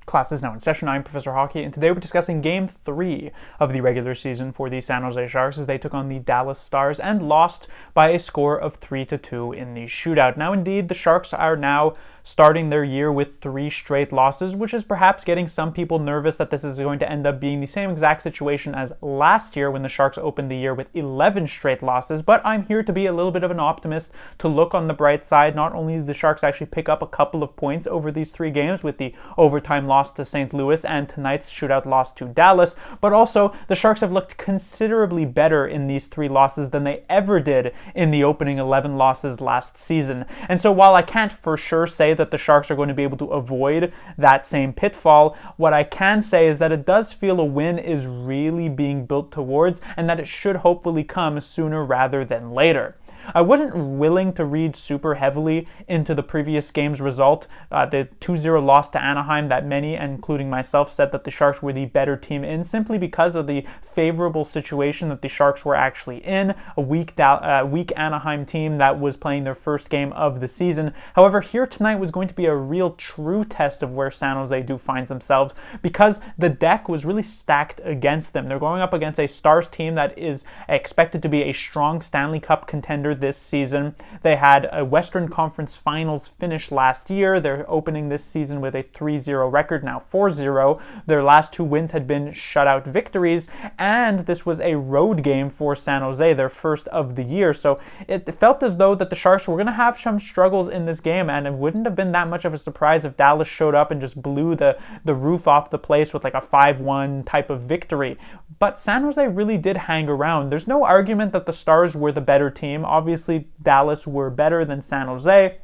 Class is now in session. I'm Professor Hockey, and today we're discussing Game 3 of the regular season for the San Jose Sharks as they took on the Dallas Stars and lost by a score of 3-2 in the shootout. Now, indeed, the Sharks are now starting their year with 3 straight losses, which is perhaps getting some people nervous that this is going to end up being the same exact situation as last year when the Sharks opened the year with 11 straight losses. But I'm here to be a little bit of an optimist, to look on the bright side. Not only did the Sharks actually pick up a couple of points over these 3 games with the overtime loss to St. Louis and tonight's shootout loss to Dallas, but also the Sharks have looked considerably better in these 3 losses than they ever did in the opening 11 losses last season. And so while I can't for sure say that the Sharks are going to be able to avoid that same pitfall, what I can say is that it does feel a win is really being built towards, and that it should hopefully come sooner rather than later. I wasn't willing to read super heavily into the previous game's result, the 2-0 loss to Anaheim that many, including myself, said that the Sharks were the better team in, simply because of the favorable situation that the Sharks were actually in, a weak Anaheim team that was playing their first game of the season. However, here tonight was going to be a real true test of where San Jose do find themselves, because the deck was really stacked against them. They're going up against a Stars team that is expected to be a strong Stanley Cup contender this season. They had a Western Conference Finals finish last year. They're opening this season with a 3-0 record, now 4-0. Their last 2 wins had been shutout victories, and this was a road game for San Jose, their first of the year. So it felt as though that the Sharks were going to have some struggles in this game, and it wouldn't have been that much of a surprise if Dallas showed up and just blew the roof off the place with like a 5-1 type of victory. But San Jose really did hang around. There's no argument that the Stars were the better team. Obviously, Dallas were better than San Jose,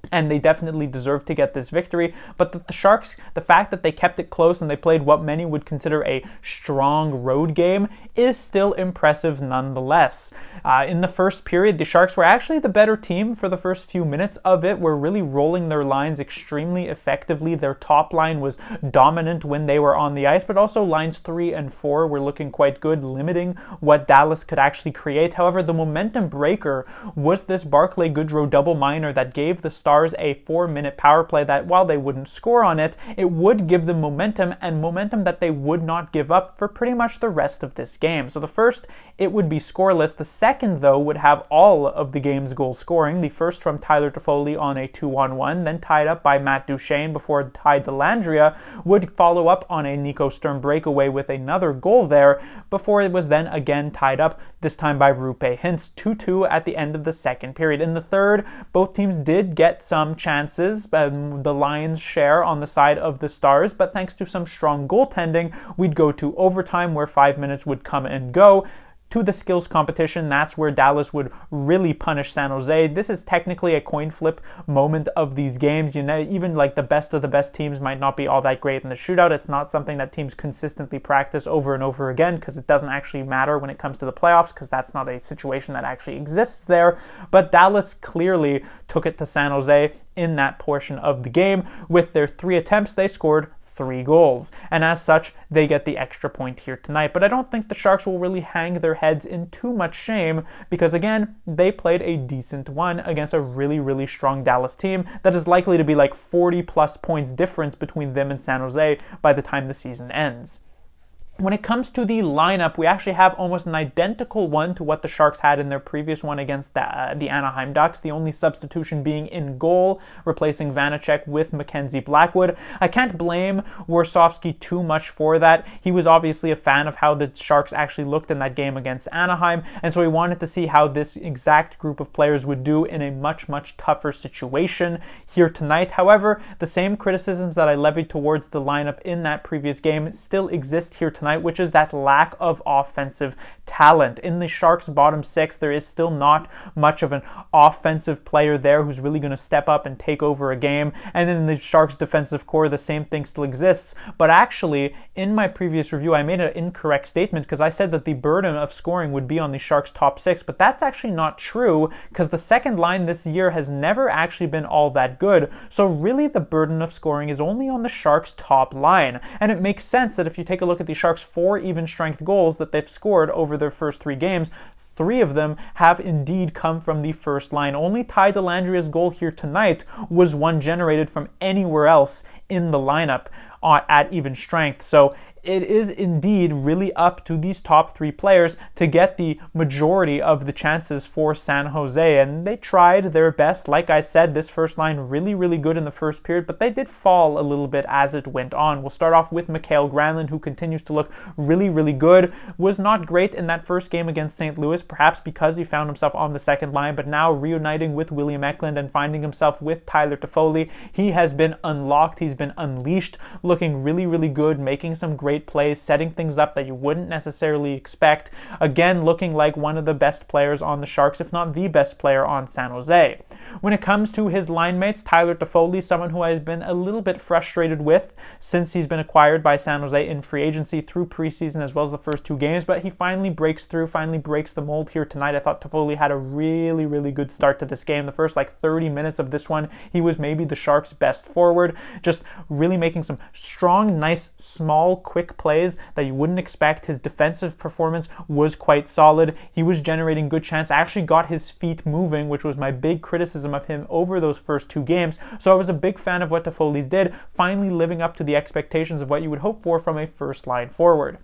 and they definitely deserved to get this victory. But the Sharks, the fact that they kept it close and they played what many would consider a strong road game, is still impressive nonetheless. In the first period, the Sharks were actually the better team for the first few minutes of it, were really rolling their lines extremely effectively. Their top line was dominant when they were on the ice, but also lines 3 and 4 were looking quite good, limiting what Dallas could actually create. However, the momentum breaker was this Barclay Goodrow double minor that gave the Stars a 4-minute power play that, while they wouldn't score on it, it would give them momentum, and momentum that they would not give up for pretty much the rest of this game. So the first, it would be scoreless. The second, though, would have all of the game's goal scoring. The first from Tyler Toffoli on a 2-on-1, then tied up by Matt Duchene before Ty Dellandrea would follow up on a Nico Sturm breakaway with another goal there, before it was then again tied up, this time by Roope Hintz, 2-2 at the end of the second period. In the third, both teams did get some chances, the Lions' share on the side of the Stars, but thanks to some strong goaltending, we'd go to overtime where 5 minutes would come and go. To the skills competition, that's where Dallas would really punish San Jose. This is technically a coin flip moment of these games. You know, even like the best of the best teams might not be all that great in the shootout. It's not something that teams consistently practice over and over again, because it doesn't actually matter when it comes to the playoffs, because that's not a situation that actually exists there. But Dallas clearly took it to San Jose in that portion of the game. With their 3 attempts, they scored 3 goals, and as such, they get the extra point here tonight. But I don't think the Sharks will really hang their heads in too much shame, because again, they played a decent one against a really, really strong Dallas team that is likely to be like 40 plus points difference between them and San Jose by the time the season ends. When it comes to the lineup, we actually have almost an identical one to what the Sharks had in their previous one against the Anaheim Ducks, the only substitution being in goal, replacing Vanacek with Mackenzie Blackwood. I can't blame Warsofsky too much for that. He was obviously a fan of how the Sharks actually looked in that game against Anaheim, and so he wanted to see how this exact group of players would do in a much, much tougher situation here tonight. However, the same criticisms that I levied towards the lineup in that previous game still exist here tonight, which is that lack of offensive talent. In the Sharks' bottom 6, there is still not much of an offensive player there who's really going to step up and take over a game. And in the Sharks' defensive core, the same thing still exists. But actually, in my previous review, I made an incorrect statement, because I said that the burden of scoring would be on the Sharks' top 6, but that's actually not true, because the second line this year has never actually been all that good. So really, the burden of scoring is only on the Sharks' top line. And it makes sense that if you take a look at the Sharks' 4 even strength goals that they've scored over their first 3 games, 3 of them have indeed come from the first line. Only Ty Dellandrea's goal here tonight was one generated from anywhere else in the lineup at even strength. So it is indeed really up to these top three players to get the majority of the chances for San Jose, and they tried their best. Like I said, this first line really good in the first period, but they did fall a little bit as it went on. We'll start off with Mikael Granlund, who continues to look really good. Was not great in that first game against St. Louis, perhaps because he found himself on the second line, but now reuniting with William Eklund and finding himself with Tyler Toffoli, he has been unlocked, he's been unleashed, looking really good, making some great plays, setting things up that you wouldn't necessarily expect. Again, looking like one of the best players on the Sharks, if not the best player on San Jose. When it comes to his line mates, Tyler Toffoli, someone who I've been a little bit frustrated with since he's been acquired by San Jose in free agency through preseason as well as the first two games, but he finally breaks through, finally breaks the mold here tonight. I thought Toffoli had a really good start to this game. The first 30 minutes of this one, he was maybe the Sharks' best forward, just really making some strong, nice, small, quick plays that you wouldn't expect. His defensive performance was quite solid. He was generating good chance, actually got his feet moving, which was my big criticism of him over those first two games. So I was a big fan of what Toffoli's did, finally living up to the expectations of what you would hope for from a first line forward.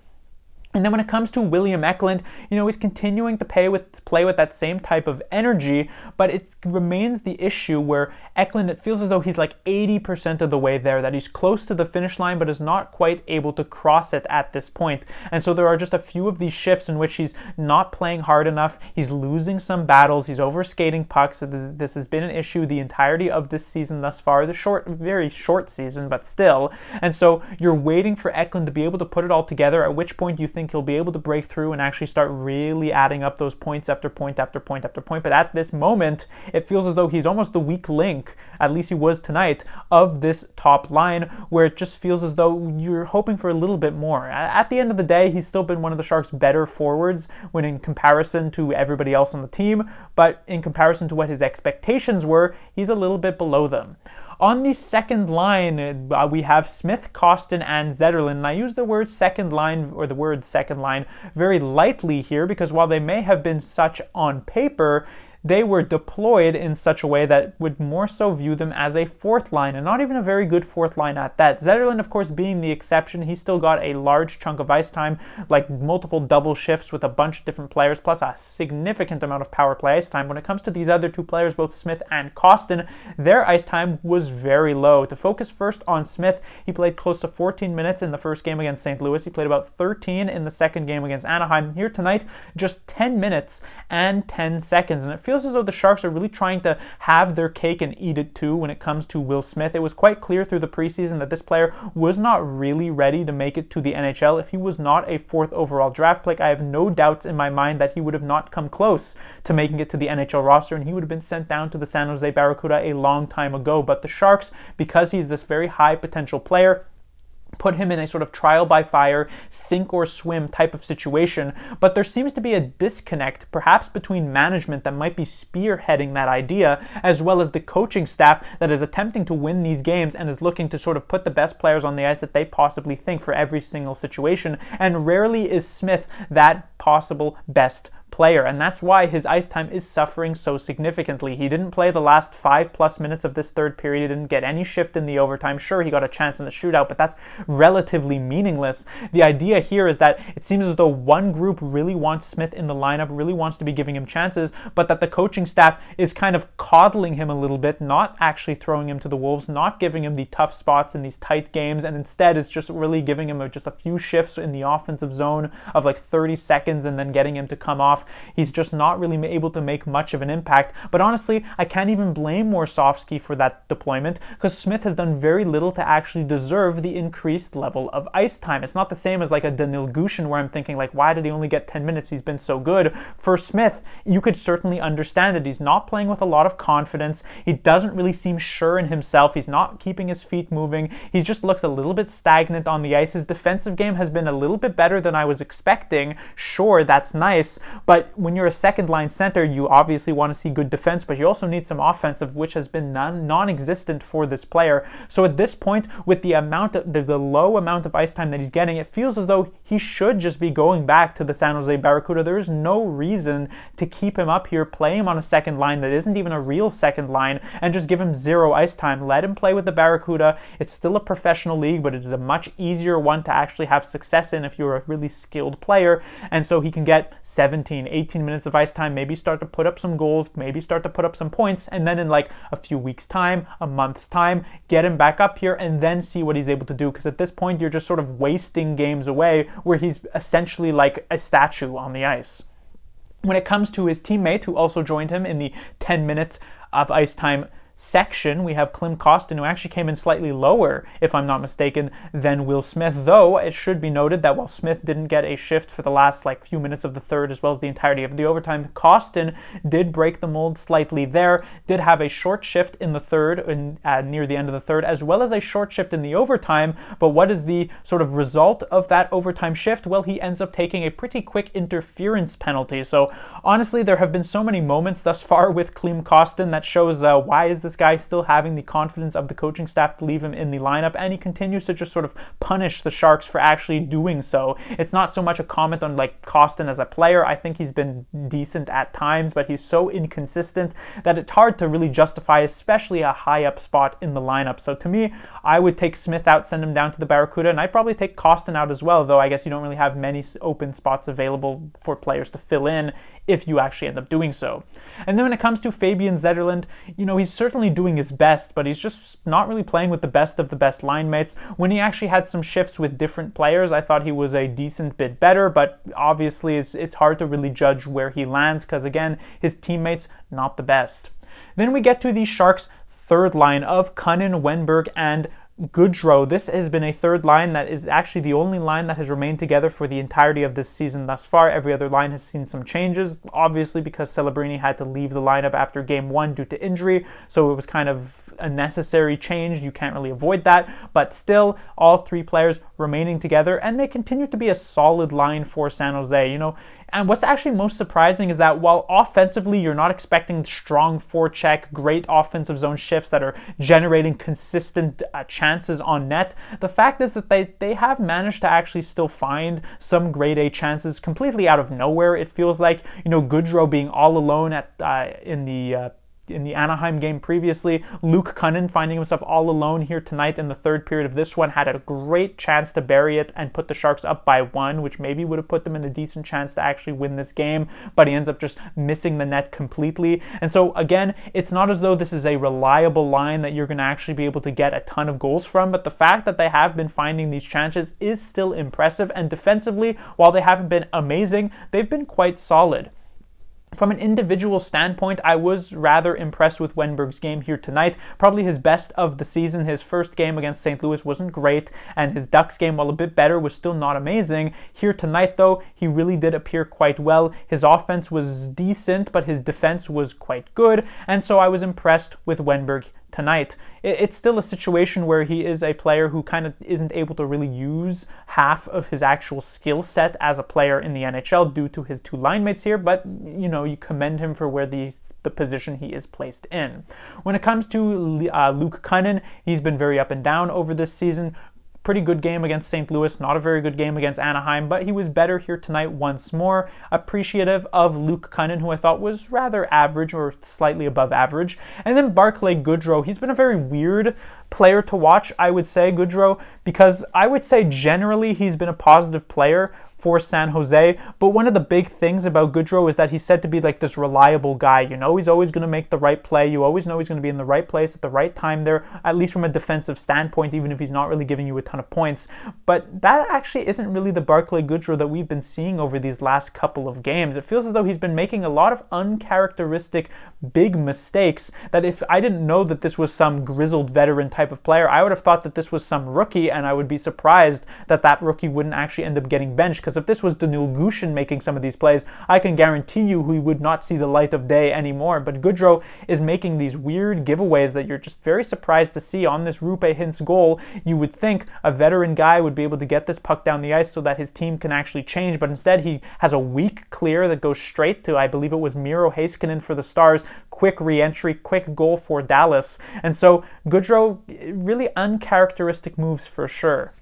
And then when it comes to William Eklund, he's continuing to play with that same type of energy, but it remains the issue where Eklund, it feels as though he's 80% of the way there, that he's close to the finish line, but is not quite able to cross it at this point. And so there are just a few of these shifts in which he's not playing hard enough, he's losing some battles, he's overskating pucks. This has been an issue the entirety of this season thus far, very short season, but still. And so you're waiting for Eklund to be able to put it all together, at which point you think he'll be able to break through and actually start really adding up those points after point after point after point. But at this moment, it feels as though he's almost the weak link, at least he was tonight, of this top line, where it just feels as though you're hoping for a little bit more. At the end of the day, he's still been one of the Sharks' better forwards when in comparison to everybody else on the team, but in comparison to what his expectations were, he's a little bit below them. On the second line, we have Smith, Kostin, and Zetterlund. And I use the word second line very lightly here, because while they may have been such on paper, they were deployed in such a way that would more so view them as a fourth line, and not even a very good fourth line at that. Zetterlund, of course, being the exception, he still got a large chunk of ice time, multiple double shifts with a bunch of different players, plus a significant amount of power play ice time. When it comes to these other two players, both Smith and Kostin, their ice time was very low. To focus first on Smith, he played close to 14 minutes in the first game against St. Louis. He played about 13 in the second game against Anaheim. Here tonight, just 10 minutes and 10 seconds, and it feels as though the Sharks are really trying to have their cake and eat it too when it comes to Will Smith. It was quite clear through the preseason that this player was not really ready to make it to the NHL. If he was not a fourth overall draft pick, I have no doubts in my mind that he would have not come close to making it to the NHL roster, and he would have been sent down to the San Jose Barracuda a long time ago. But the Sharks, because he's this very high potential player, put him in a sort of trial by fire, sink or swim type of situation. But there seems to be a disconnect, perhaps between management that might be spearheading that idea, as well as the coaching staff that is attempting to win these games and is looking to sort of put the best players on the ice that they possibly think for every single situation. And rarely is Smith that possible best player, and that's why his ice time is suffering so significantly. He didn't play the last 5+ minutes of this third period. He didn't get any shift in the overtime. Sure, he got a chance in the shootout, but that's relatively meaningless. The idea here is that it seems as though one group really wants Smith in the lineup, really wants to be giving him chances, but that the coaching staff is kind of coddling him a little bit, not actually throwing him to the wolves, not giving him the tough spots in these tight games, and instead is just really giving him just a few shifts in the offensive zone of 30 seconds and then getting him to come off. He's just not really able to make much of an impact. But honestly, I can't even blame Morsovsky for that deployment, because Smith has done very little to actually deserve the increased level of ice time. It's not the same as a Danil Gushin, where I'm thinking why did he only get 10 minutes? He's been so good. For Smith, you could certainly understand it. He's not playing with a lot of confidence. He doesn't really seem sure in himself. He's not keeping his feet moving. He just looks a little bit stagnant on the ice. His defensive game has been a little bit better than I was expecting. Sure, that's nice, but But when you're a second line center, you obviously want to see good defense, but you also need some offensive, which has been non-existent for this player. So at this point, with the low amount of ice time that he's getting, it feels as though he should just be going back to the San Jose Barracuda. There is no reason to keep him up here, play him on a second line that isn't even a real second line, and just give him zero ice time. Let him play with the Barracuda. It's still a professional league, but it is a much easier one to actually have success in if you're a really skilled player. And so he can get 17, 18 minutes of ice time, maybe start to put up some goals, maybe start to put up some points, and then in like a few weeks' time, a month's time, get him back up here and then see what he's able to do. Because at this point, you're just sort of wasting games away where he's essentially like a statue on the ice. When it comes to his teammate, who also joined him in the 10 minutes of ice time section, we have Klim Kostin, who actually came in slightly lower, if I'm not mistaken, than Will Smith, though it should be noted that while Smith didn't get a shift for the last few minutes of the third as well as the entirety of the overtime, Kostin did break the mold slightly there, did have a short shift in the third, near the end of the third, as well as a short shift in the overtime. But what is the sort of result of that overtime shift? Well, he ends up taking a pretty quick interference penalty. So honestly, there have been so many moments thus far with Klim Kostin that shows why is this guy still having the confidence of the coaching staff to leave him in the lineup, and he continues to just sort of punish the Sharks for actually doing so. It's not so much a comment on Kostin as a player. I think he's been decent at times, but he's so inconsistent that it's hard to really justify, especially a high up spot in the lineup. So to me, I would take Smith out, send him down to the Barracuda, and I'd probably take Kostin out as well, though I guess you don't really have many open spots available for players to fill in if you actually end up doing so. And then when it comes to Fabian Zetterlund, he's certainly doing his best, but he's just not really playing with the best of the best line mates. When he actually had some shifts with different players, I thought he was a decent bit better, but obviously it's hard to really judge where he lands because, again, his teammates not the best. Then we get to the Sharks' third line of Kunin, Wennberg, and Goodrow. This has been a third line that is actually the only line that has remained together for the entirety of this season thus far. Every other line has seen some changes, obviously because Celebrini had to leave the lineup after game one due to injury, so it was kind of a necessary change. You can't really avoid that, but still, all three players remaining together, and they continue to be a solid line for San Jose. And what's actually most surprising is that while offensively you're not expecting strong forecheck, great offensive zone shifts that are generating consistent chances on net, the fact is that they have managed to actually still find some grade A chances completely out of nowhere. It feels like, Goodrow being all alone in the Anaheim game previously, Luke Kunin finding himself all alone here tonight in the third period of this one, had a great chance to bury it and put the Sharks up by one, which maybe would have put them in a decent chance to actually win this game, but he ends up just missing the net completely. And so again, it's not as though this is a reliable line that you're going to actually be able to get a ton of goals from, but the fact that they have been finding these chances is still impressive, and defensively, while they haven't been amazing, they've been quite solid. From an individual standpoint, I was rather impressed with Wennberg's game here tonight. Probably his best of the season. His first game against St. Louis wasn't great, and his Ducks game, while a bit better, was still not amazing. Here tonight, though, he really did appear quite well. His offense was decent, but his defense was quite good, and so I was impressed with Wennberg tonight. It's still a situation where he is a player who kind of isn't able to really use half of his actual skill set as a player in the NHL due to his two line mates here, but you commend him for where the position he is placed in. When it comes to Luke Kunin, he's been very up and down over this season. Pretty good game against St. Louis, not a very good game against Anaheim, but he was better here tonight once more. Appreciative of Luke Kunin, who I thought was rather average or slightly above average. And then Barclay Goodrow, he's been a very weird player to watch, I would say, Goodrow, because I would say generally he's been a positive player for San Jose, but one of the big things about Goodrow is that he's said to be like this reliable guy. He's always going to make the right play. You always know he's going to be in the right place at the right time there, at least from a defensive standpoint, even if he's not really giving you a ton of points. But that actually isn't really the Barclay Goodrow that we've been seeing over these last couple of games. It feels as though he's been making a lot of uncharacteristic big mistakes that if I didn't know that this was some grizzled veteran type type of player. I would have thought that this was some rookie, and I would be surprised that that rookie wouldn't actually end up getting benched, because if this was Danil Gushin making some of these plays, I can guarantee you he would not see the light of day anymore. But Goodrow is making these weird giveaways that you're just very surprised to see on this Rupe Hintz goal. You would think a veteran guy would be able to get this puck down the ice so that his team can actually change, but instead he has a weak clear that goes straight to, I believe it was Miro Heiskanen for the Stars. Quick re-entry, quick goal for Dallas. And so Goodrow, really uncharacteristic moves for sure.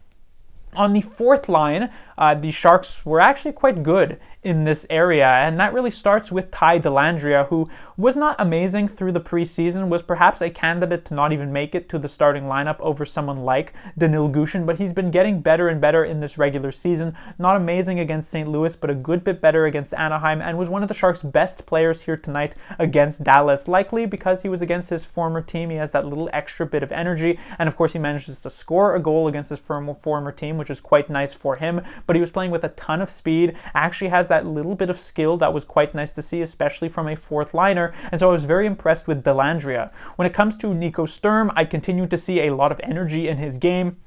On the fourth line, the Sharks were actually quite good in this area, and that really starts with Ty Dellandrea, who was not amazing through the preseason, was perhaps a candidate to not even make it to the starting lineup over someone like Danil Gushin, but he's been getting better and better in this regular season. Not amazing against St. Louis, but a good bit better against Anaheim, and was one of the Sharks' best players here tonight against Dallas, likely because he was against his former team. He has that little extra bit of energy, and of course he manages to score a goal against his former team, which is quite nice for him, but he was playing with a ton of speed, actually has that little bit of skill that was quite nice to see, especially from a fourth liner, and so I was very impressed with Dellandrea. When it comes to Nico Sturm, I continue to see a lot of energy in his game.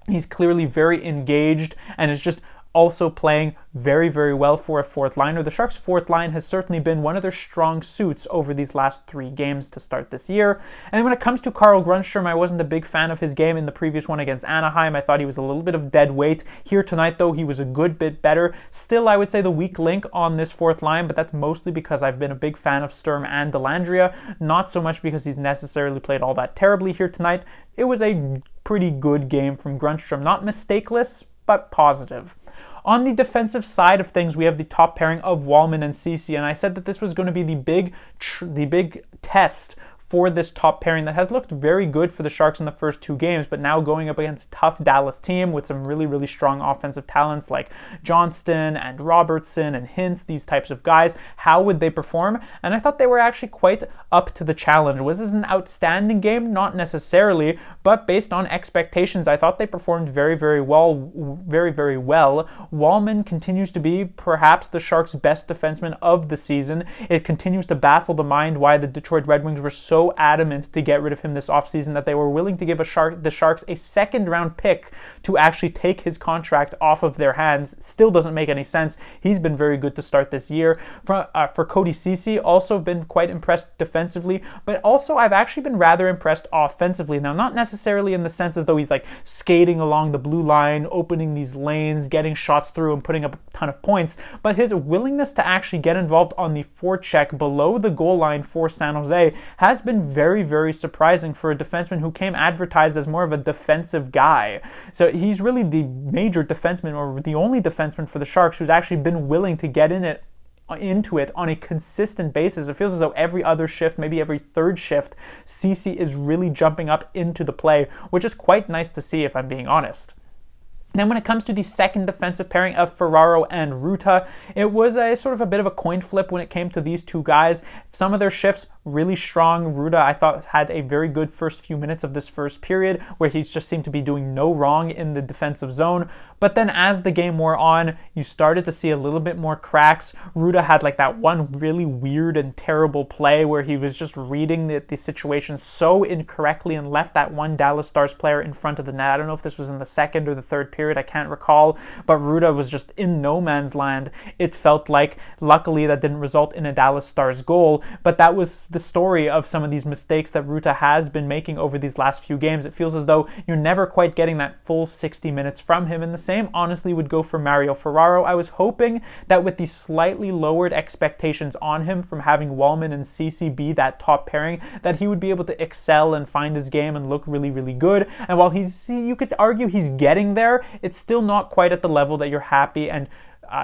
He's clearly very engaged and is just also playing very, very well for a fourth liner. The Sharks' fourth line has certainly been one of their strong suits over these last 3 games to start this year. And when it comes to Carl Grundstrom, I wasn't a big fan of his game in the previous one against Anaheim. I thought he was a little bit of dead weight. Here tonight, though, he was a good bit better. Still, I would say the weak link on this fourth line, but that's mostly because I've been a big fan of Sturm and Dellandrea, not so much because he's necessarily played all that terribly here tonight. It was a pretty good game from Grundstrom. Not mistakeless, but positive. On the defensive side of things, we have the top pairing of Walman and Ceci, and I said that this was going to be the big test for this top pairing that has looked very good for the Sharks in the first 2 games, but now going up against a tough Dallas team with some really, really strong offensive talents like Johnston and Robertson and Hintz, these types of guys. How would they perform? And I thought they were actually quite up to the challenge. Was this an outstanding game? Not necessarily, but based on expectations, I thought they performed very, very well. Walman continues to be perhaps the Sharks' best defenseman of the season. It continues to baffle the mind why the Detroit Red Wings were so adamant to get rid of him this offseason that they were willing to give the Sharks a second-round pick to actually take his contract off of their hands. Still doesn't make any sense. He's been very good to start this year. For Cody Ceci, also been quite impressed defensively, but also I've actually been rather impressed offensively. Now, not necessarily in the sense as though he's like skating along the blue line, opening these lanes, getting shots through and putting up a ton of points, but his willingness to actually get involved on the forecheck below the goal line for San Jose has been very, very surprising for a defenseman who came advertised as more of a defensive guy. So he's really the major defenseman, or the only defenseman for the Sharks who's actually been willing to get into it on a consistent basis. It feels as though every other shift, maybe every third shift, Ceci is really jumping up into the play, which is quite nice to see if I'm being honest. Then when it comes to the second defensive pairing of Ferraro and Rutta, it was a sort of a bit of a coin flip when it came to these 2 guys. Some of their shifts really strong. Rutta, I thought, had a very good first few minutes of this first period where he just seemed to be doing no wrong in the defensive zone. But then as the game wore on, you started to see a little bit more cracks. Rutta had like that one really weird and terrible play where he was just reading the situation so incorrectly and left that one Dallas Stars player in front of the net. I don't know if this was in the second or the third period, I can't recall, but Rutta was just in no man's land. It felt like, luckily that didn't result in a Dallas Stars goal, but that was the story of some of these mistakes that Rutta has been making over these last few games. It feels as though you're never quite getting that full 60 minutes from him, and the same honestly would go for Mario Ferraro. I was hoping that with the slightly lowered expectations on him from having Walman and Ceci be that top pairing, that he would be able to excel and find his game and look really, really good. And while you could argue he's getting there, it's still not quite at the level that you're happy and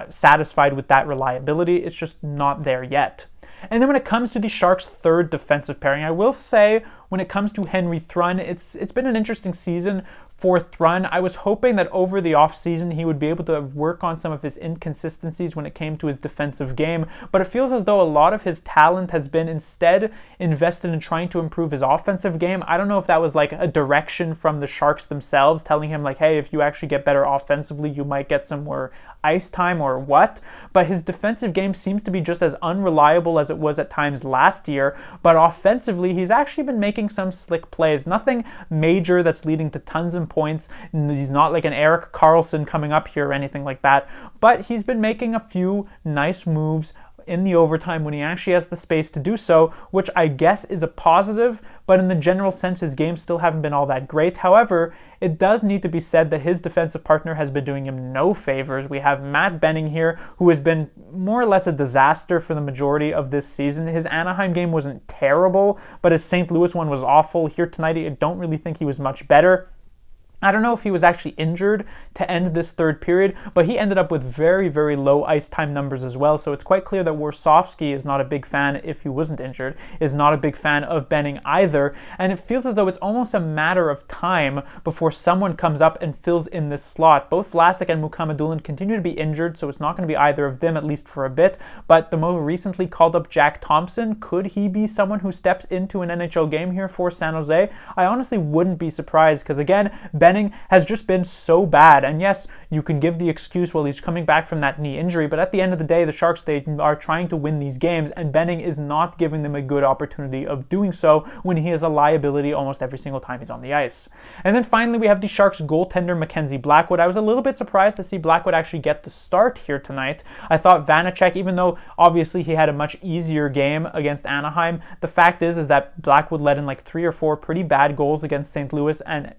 satisfied with that reliability. It's just not there yet. And then when it comes to the Sharks' third defensive pairing, I will say when it comes to Henry Thrun, it's been an interesting season fourth run. I was hoping that over the offseason he would be able to work on some of his inconsistencies when it came to his defensive game, but it feels as though a lot of his talent has been instead invested in trying to improve his offensive game. I don't know if that was like a direction from the Sharks themselves telling him like, hey, if you actually get better offensively, you might get some more ice time or what, but his defensive game seems to be just as unreliable as it was at times last year. But offensively, he's actually been making some slick plays. Nothing major that's leading to tons of points. He's not like an Erik Karlsson coming up here or anything like that, but he's been making a few nice moves in the overtime when he actually has the space to do so, which I guess is a positive, but in the general sense, his games still haven't been all that great. However, it does need to be said that his defensive partner has been doing him no favors. We have Matt Benning here, who has been more or less a disaster for the majority of this season. His Anaheim game wasn't terrible, but his St. Louis one was awful. Here tonight, I don't really think he was much better. I don't know if he was actually injured to end this third period, but he ended up with very, very low ice time numbers as well. So it's quite clear that Warsofsky is not a big fan, if he wasn't injured, is not a big fan of Benning either. And it feels as though it's almost a matter of time before someone comes up and fills in this slot. Both Vlasic and Mukhamadullin continue to be injured, so it's not going to be either of them, at least for a bit. But the more recently called up Jack Thompson, could he be someone who steps into an NHL game here for San Jose? I honestly wouldn't be surprised, because again, Benning has just been so bad. And yes, you can give the excuse, well, he's coming back from that knee injury, but at the end of the day, the Sharks, they are trying to win these games, and Benning is not giving them a good opportunity of doing so when he is a liability almost every single time he's on the ice. And then finally, we have the Sharks goaltender Mackenzie Blackwood. I was a little bit surprised to see Blackwood actually get the start here tonight. I thought Vanacek, even though obviously he had a much easier game against Anaheim, the fact is that Blackwood let in like 3 or 4 pretty bad goals against St. Louis, and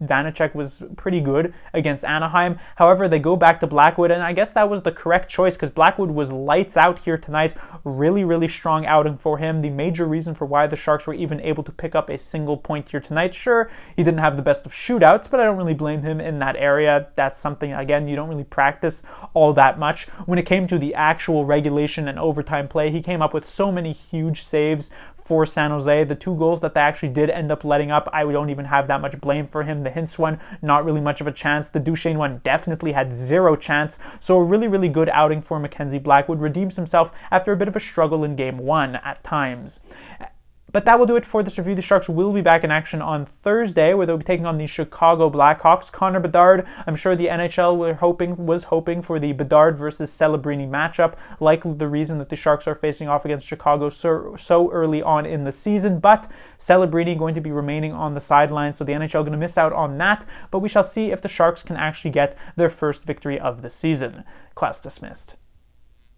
Vanacek was pretty good against Anaheim. However, they go back to Blackwood, and I guess that was the correct choice because Blackwood was lights out here tonight. Really, really strong outing for him. The major reason for why the Sharks were even able to pick up a single point here tonight. Sure, he didn't have the best of shootouts, but I don't really blame him in that area. That's something, again, you don't really practice all that much. When it came to the actual regulation and overtime play, he came up with so many huge saves for San Jose. The 2 goals that they actually did end up letting up, I don't even have that much blame for him. The Hintz one, not really much of a chance. The Duchesne one definitely had 0 chance. So a really, really good outing for Mackenzie Blackwood. Redeems himself after a bit of a struggle in Game 1 at times. But that will do it for this review. The Sharks will be back in action on Thursday, where they'll be taking on the Chicago Blackhawks. Connor Bedard, I'm sure the NHL was hoping for the Bedard versus Celebrini matchup, likely the reason that the Sharks are facing off against Chicago so early on in the season. But Celebrini going to be remaining on the sidelines, so the NHL going to miss out on that. But we shall see if the Sharks can actually get their first victory of the season. Class dismissed.